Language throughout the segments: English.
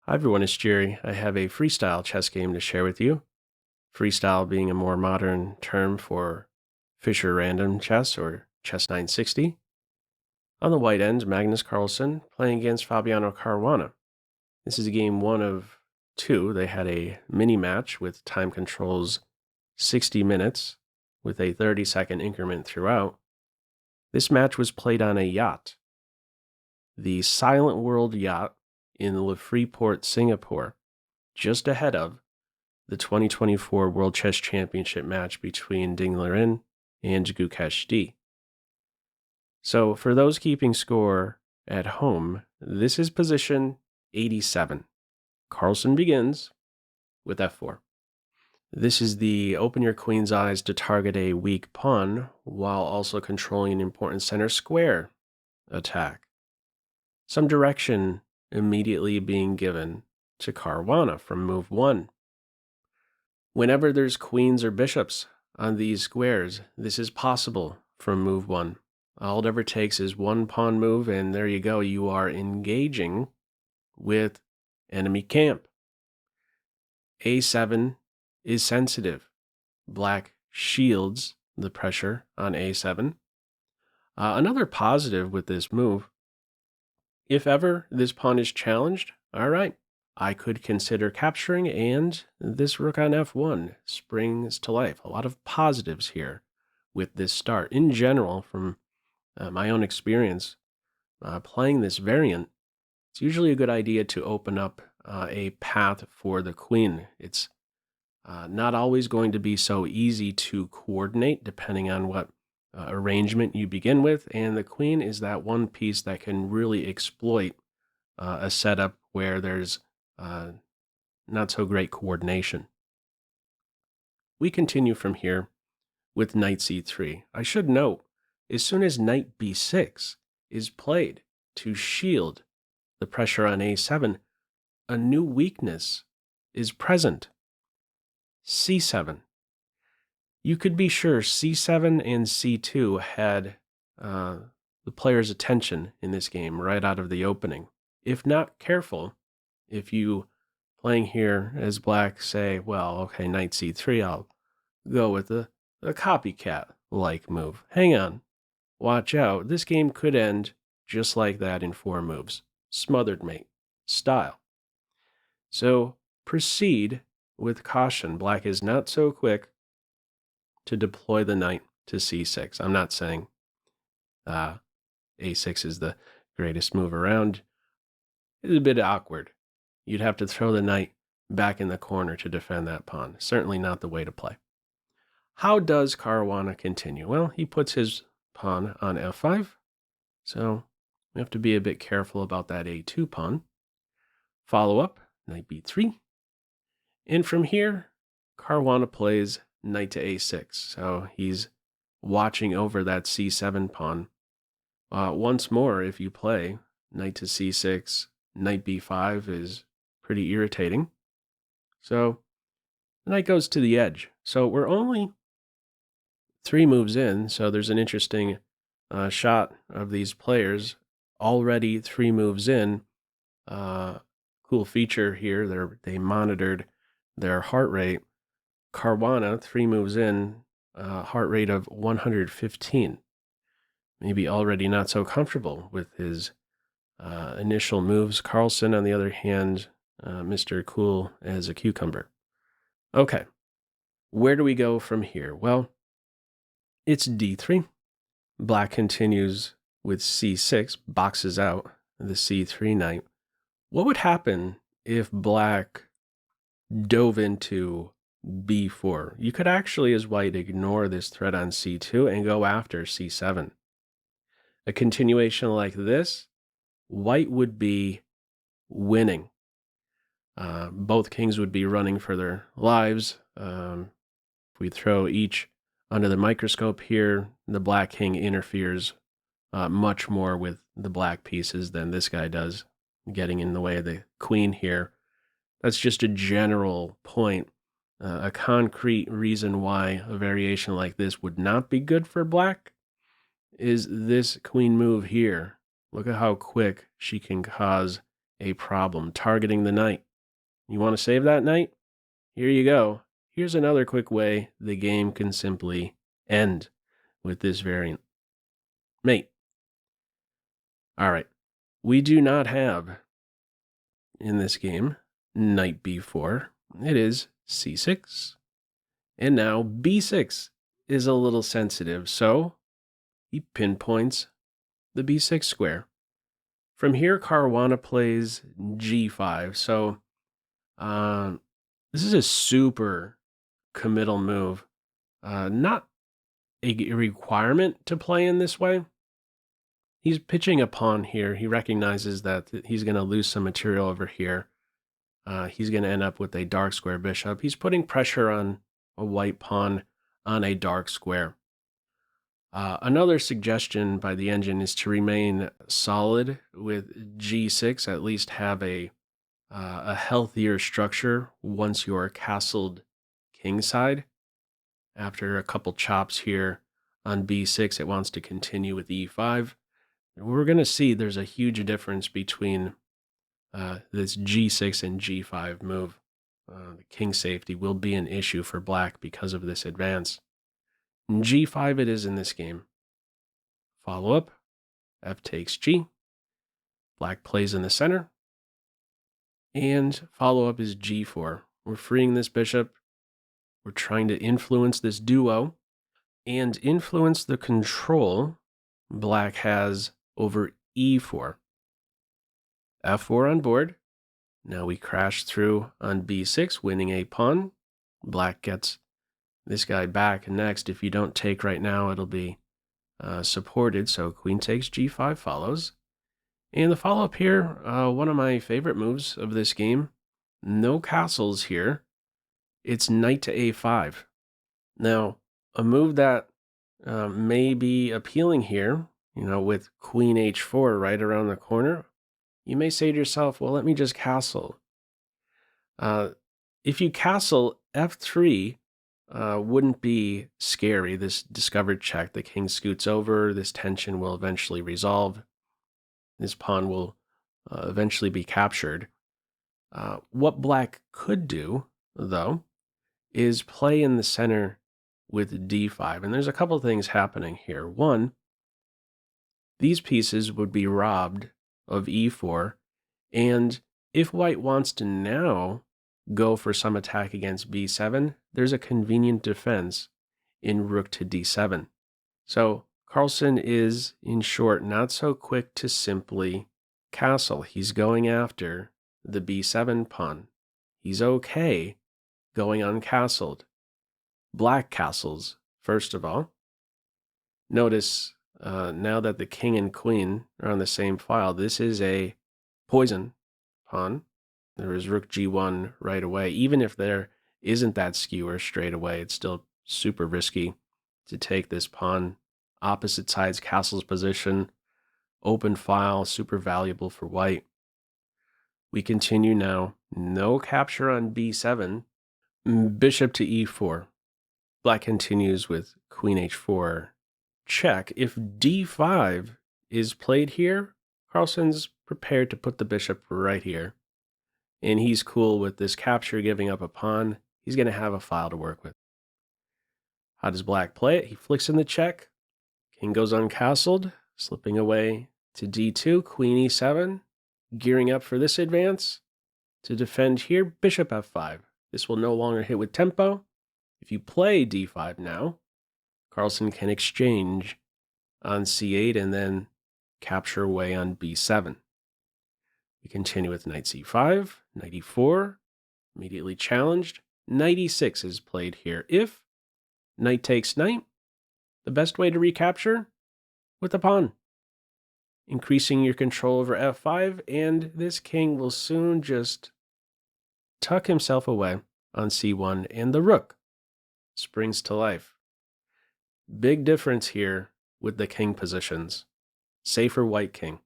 Hi everyone, it's Jerry. I have a freestyle chess game to share with you. Freestyle being a more modern term for Fisher random chess or chess 960. On the white end, Magnus Carlsen playing against Fabiano Caruana. This is game one of two. They had a mini match with time controls 60 minutes with a 30-second increment throughout. This match was played on a yacht, the Silentworld Yacht in the Freeport, Singapore, just ahead of the 2024 World Chess Championship match between Liren and Gukesh. So for those keeping score at home, this is position 87. Carlsen begins with f4. This is the open your queen's eyes to target a weak pawn while also controlling an important center square attack. Some direction immediately being given to Caruana from move 1. Whenever there's queens or bishops on these squares, this is possible from move 1. All it ever takes is one pawn move, and there you go. You are engaging with enemy camp. A7 is sensitive. Black shields the pressure on A7. Another positive with this move, if ever this pawn is challenged, all right, I could consider capturing, and this rook on f1 springs to life. A lot of positives here with this start. In general, from my own experience playing this variant, it's usually a good idea to open up a path for the queen. It's not always going to be so easy to coordinate depending on what arrangement you begin with, and the queen is that one piece that can really exploit a setup where there's not so great coordination. We continue from here with knight c3. I should note, as soon as knight b6 is played to shield the pressure on a7, a new weakness is present. c7. You could be sure c7 and c2 had the player's attention in this game right out of the opening. If not careful, if you playing here as black say, well, okay, knight c3, I'll go with a copycat-like move. Hang on. Watch out. This game could end just like that in 4 moves. Smothered mate style. So proceed with caution. Black is not so quick to deploy the knight to c6. I'm not saying a6 is the greatest move around. It's a bit awkward. You'd have to throw the knight back in the corner to defend that pawn. Certainly not the way to play. How does Caruana continue? Well, he puts his pawn on f5, so we have to be a bit careful about that a2 pawn. Follow up, knight b3. And from here, Caruana plays knight to a6, so he's watching over that c7 pawn. Once more, if you play knight to c6, knight b5 is pretty irritating. So the knight goes to the edge. So we're only 3 moves in, so there's an interesting shot of these players already 3 moves in. Cool feature here, they monitored their heart rate. Caruana, 3 moves in, heart rate of 115. Maybe already not so comfortable with his initial moves. Carlsen, on the other hand, Mr. Cool as a cucumber. Okay, where do we go from here? Well, it's d3. Black continues with c6, boxes out the c3 knight. What would happen if black dove into b4? You could actually, as white, ignore this threat on c2 and go after c7. A continuation like this, white would be winning. Both kings would be running for their lives. If we throw each under the microscope here, the black king interferes much more with the black pieces than this guy does, getting in the way of the queen here. That's just a general point. A concrete reason why a variation like this would not be good for black is this queen move here. Look at how quick she can cause a problem targeting the knight. You want to save that knight? Here you go. Here's another quick way the game can simply end with this variant. Mate. All right. We do not have, in this game, knight b4. It is c6. And now b6 is a little sensitive, so he pinpoints the b6 square. From here, Caruana plays g5. So this is a super committal move. Not a requirement to play in this way. He's pitching a pawn here. He recognizes that he's going to lose some material over here. He's going to end up with a dark square bishop. He's putting pressure on a white pawn on a dark square. Another suggestion by the engine is to remain solid with g6, at least have a healthier structure once you're castled kingside. After a couple chops here on b6, it wants to continue with e5. We're going to see there's a huge difference between this g6 and g5 move. The king safety will be an issue for black because of this advance. g5 it is in this game. Follow up, f takes g. Black plays in the center. And follow up is g4. We're freeing this bishop. We're trying to influence this duo and influence the control black has over e4. f4 on board. Now we crash through on b6, winning a pawn. Black gets this guy back next. If you don't take right now, it'll be supported. So queen takes g5 follows. And the follow-up here, one of my favorite moves of this game. No castles here. It's knight to a5. Now, a move that may be appealing here, with queen h4 right around the corner, you may say to yourself, well, let me just castle. If you castle, f3 wouldn't be scary. This discovered check, the king scoots over, this tension will eventually resolve. This pawn will eventually be captured. What black could do, though, is play in the center with d5. And there's a couple things happening here. One, these pieces would be robbed of e4. And if white wants to now go for some attack against b7, there's a convenient defense in rook to d7. So Carlsen is, in short, not so quick to simply castle. He's going after the b7 pawn. He's okay going uncastled. Black castles, first of all. Notice now that the king and queen are on the same file, this is a poison pawn. There is rook g1 right away. Even if there isn't that skewer straight away, it's still super risky to take this pawn. Opposite sides castle's position, open file, super valuable for white. We continue now. No capture on b7. Bishop to e4. Black continues with queen h4 check. If d5 is played here, Carlsen's prepared to put the bishop right here. And he's cool with this capture, giving up a pawn. He's going to have a file to work with. How does black play it? He flicks in the check. King goes uncastled, slipping away to d2, queen e7, gearing up for this advance. To defend here, bishop f5. This will no longer hit with tempo. If you play d5 now, Carlsen can exchange on c8 and then capture away on b7. We continue with knight c5, knight e4, immediately challenged. Knight e6 is played here. If knight takes knight, the best way to recapture? With a pawn. Increasing your control over f5, and this king will soon just tuck himself away on c1, and the rook springs to life. Big difference here with the king positions. Safer white king.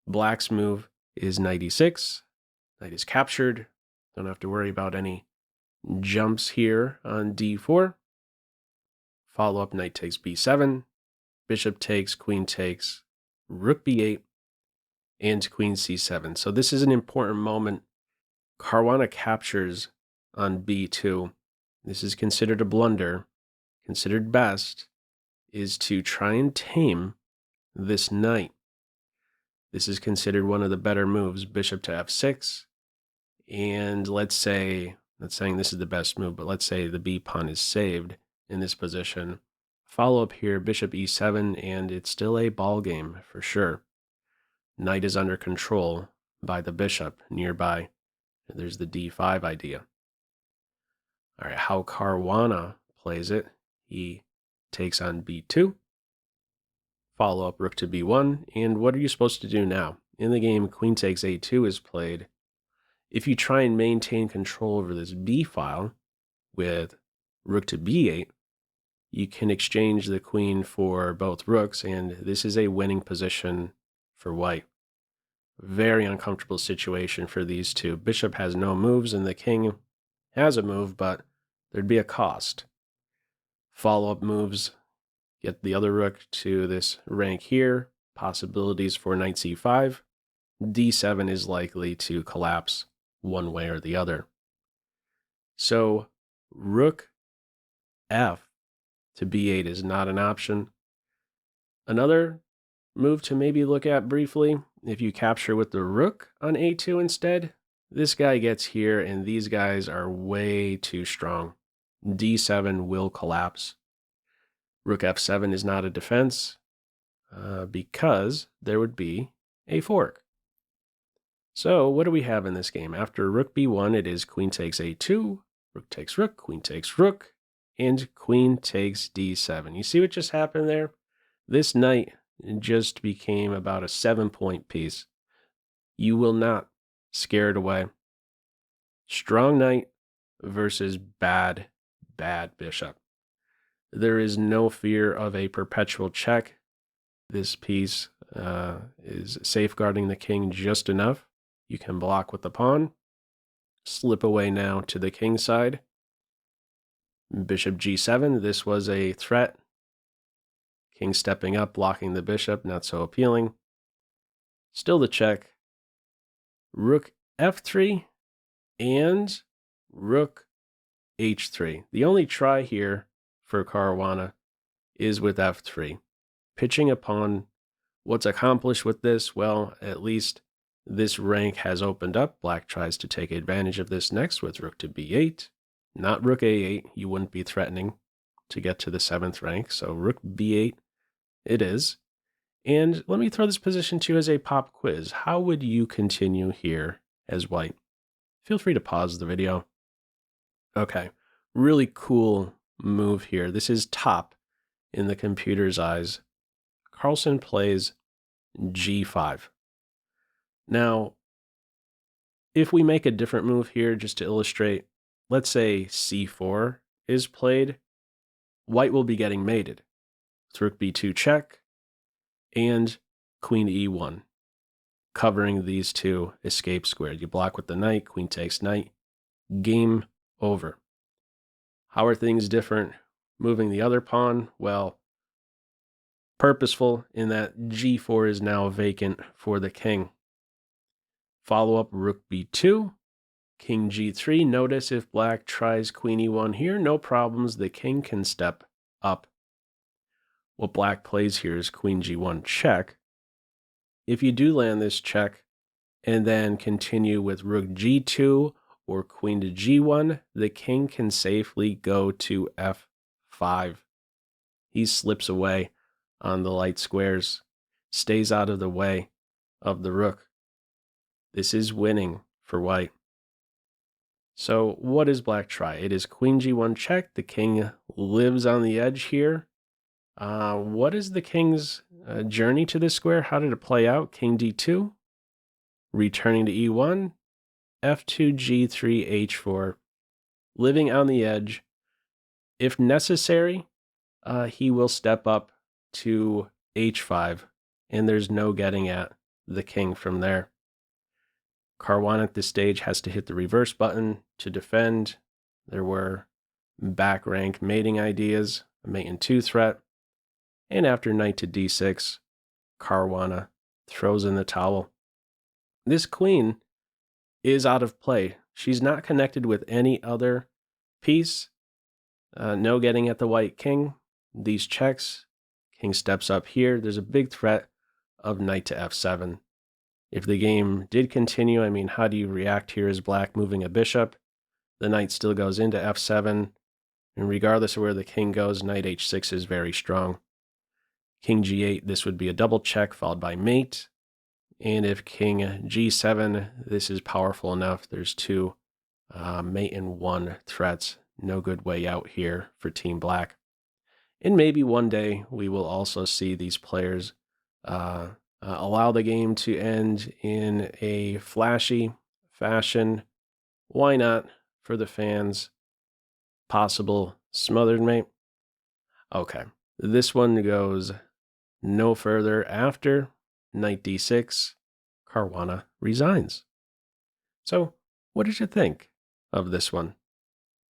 Black's move is knight e6. Knight is captured. Don't have to worry about any jumps here on d4. Follow up, knight takes b7. Bishop takes, queen takes, rook b8. and queen c7. So this is an important moment. Caruana captures on b2. This is considered a blunder. Considered best is to try and tame this knight. This is considered one of the better moves, bishop to f6. And let's say, not saying this is the best move, but let's say the b pawn is saved in this position. Follow up here, bishop e7, and it's still a ball game for sure. Knight is under control by the bishop nearby. There's the d5 idea. All right, how Caruana plays it, he takes on b2. Follow up rook to b1, and what are you supposed to do now? In the game, queen takes a2 is played. If you try and maintain control over this b file with rook to b8, you can exchange the queen for both rooks, and this is a winning position for white. Very uncomfortable situation for these two. Bishop has no moves, and the king has a move, but there'd be a cost. Follow-up moves get the other rook to this rank here. Possibilities for knight c5. d7 is likely to collapse one way or the other. So rook f to b8 is not an option. Another move to maybe look at briefly, if you capture with the rook on a2 instead, this guy gets here and these guys are way too strong. d7 will collapse. Rook f7 is not a defense because there would be a fork. So what do we have in this game? After rook b1, it is queen takes a2, rook takes rook, queen takes rook, and queen takes d7. You see what just happened there? This knight just became about a 7-point piece. You will not scare it away. Strong knight versus bad bishop. There is no fear of a perpetual check. This piece is safeguarding the king just enough. You can block with the pawn. Slip away now to the king side. Bishop g7, this was a threat. King stepping up, blocking the bishop, not so appealing. Still the check. Rook f3 and rook h3. The only try here for Caruana is with f3. Pitching a pawn. What's accomplished with this? Well, at least this rank has opened up. Black tries to take advantage of this next with rook to b8. Not rook a8. You wouldn't be threatening to get to the 7th rank. So rook b8 it is. And let me throw this position to you as a pop quiz. How would you continue here as white? Feel free to pause the video. Okay, really cool move here. This is top in the computer's eyes. Carlsen plays g5. Now, if we make a different move here just to illustrate, let's say c4 is played, white will be getting mated. Rook b2 check, and queen e1, covering these two escape squares. You block with the knight, queen takes knight, game over. How are things different moving the other pawn? Well, purposeful in that g4 is now vacant for the king. Follow up rook b2, king g3. Notice if black tries queen e1 here, no problems. The king can step up. What black plays here is queen g1 check. If you do land this check and then continue with rook g2 or queen to g1, the king can safely go to f5. He slips away on the light squares, stays out of the way of the rook. This is winning for white. So what does black try? It is queen g1 check. The king lives on the edge here. What is the king's journey to this square? How did it play out? King d2, returning to e1, f2, g3, h4, living on the edge. If necessary, he will step up to h5, and there's no getting at the king from there. Caruana at this stage has to hit the reverse button to defend. There were back rank mating ideas, a mate in 2 threat. And after knight to d6, Caruana throws in the towel. this queen is out of play. She's not connected with any other piece. No getting at the white king. These checks. King steps up here. There's a big threat of knight to f7. If the game did continue, I mean, how do you react here as black moving a bishop? The knight still goes into f7. And regardless of where the king goes, knight h6 is very strong. King g8, this would be a double check followed by mate. And if king g7, this is powerful enough. There's two mate and one threats. No good way out here for Team Black. And maybe one day we will also see these players allow the game to end in a flashy fashion. Why not for the fans? Possible smothered mate. Okay, this one goes no further after knight d6. Caruana resigns. So, what did you think of this one?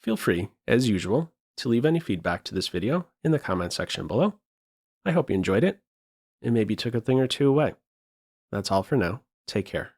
Feel free, as usual, to leave any feedback to this video in the comment section below. I hope you enjoyed it and maybe took a thing or two away. That's all for now. Take care.